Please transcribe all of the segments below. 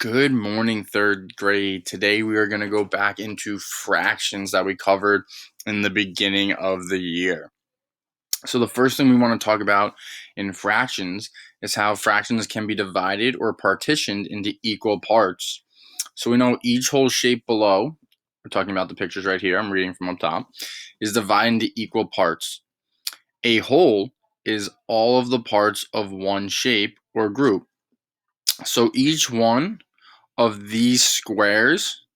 Good morning, third grade. Today we are going to go back into fractions that we covered in the beginning of the year. So the first thing we want to talk about in fractions is how fractions can be divided or partitioned into equal parts. So we know each whole shape below, we're talking about the pictures right here, I'm reading from up top, is divided into equal parts. A whole is all of the parts of one shape or group. So each one of these squares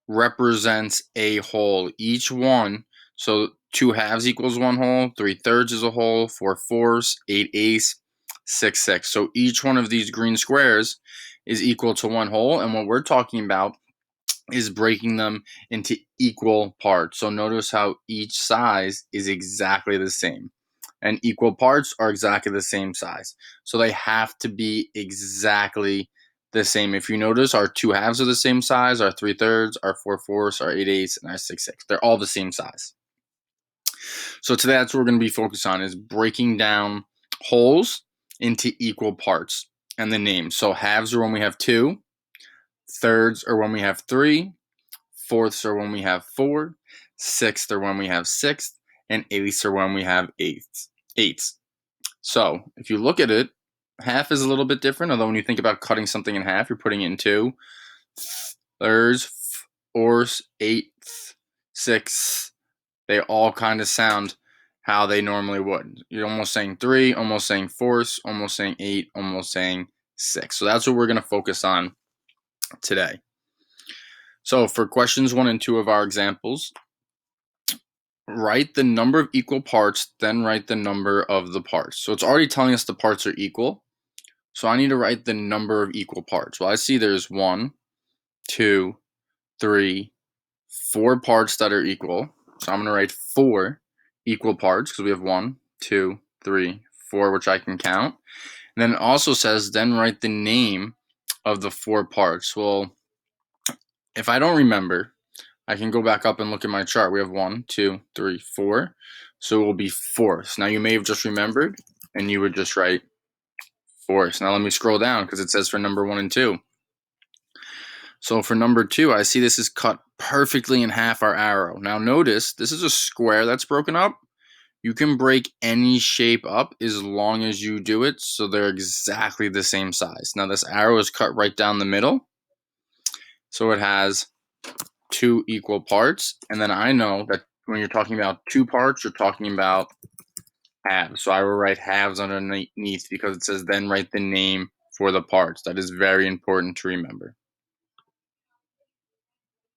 represents a whole. Each one, so 2/2 equals one whole, 3/3 is a whole, 4/4, 8/8, 6/6. So each one of these green squares is equal to one whole, and what we're talking about is breaking them into equal parts. So notice how each size is exactly the same. And equal parts are exactly the same size. So they have to be exactly the same. If you notice, our 2/2 are the same size, our 3/3, our 4/4, our 8/8, and our 6/6. They're all the same size. So today that's what we're going to be focused on, is breaking down wholes into equal parts and the names. So halves are when we have 2, thirds are when we have 3, fourths are when we have 4, sixths are when we have 6, and eighths are when we have eighths. So if you look at it, half is a little bit different, although when you think about cutting something in half, you're putting it in two. Thirds, fourths, eighths, sixths, they all kind of sound how they normally would. You're almost saying 3, almost saying fourths, almost saying 8, almost saying 6. So that's what we're going to focus on today. So for questions 1 and 2 of our examples, write the number of equal parts, then write the number of the parts. So it's already telling us the parts are equal. So I need to write the number of equal parts. Well, I see there's 1, 2, 3, 4 parts that are equal. So I'm going to write 4 equal parts because we have 1, 2, 3, 4, which I can count. And then it also says, then write the name of the 4 parts. Well, if I don't remember, I can go back up and look at my chart. We have 1, 2, 3, 4. So it will be fourths. Now you may have just remembered and you would just write fourths. Now let me scroll down because it says for number 1 and 2. So for number 2, I see this is cut perfectly in half, our arrow. Now notice, this is a square that's broken up. You can break any shape up as long as you do it so they're exactly the same size. Now this arrow is cut right down the middle. So it has 2 equal parts. And then I know that when you're talking about 2 parts, you're talking about halves. So I will write halves underneath because it says then write the name for the parts. That is very important to remember.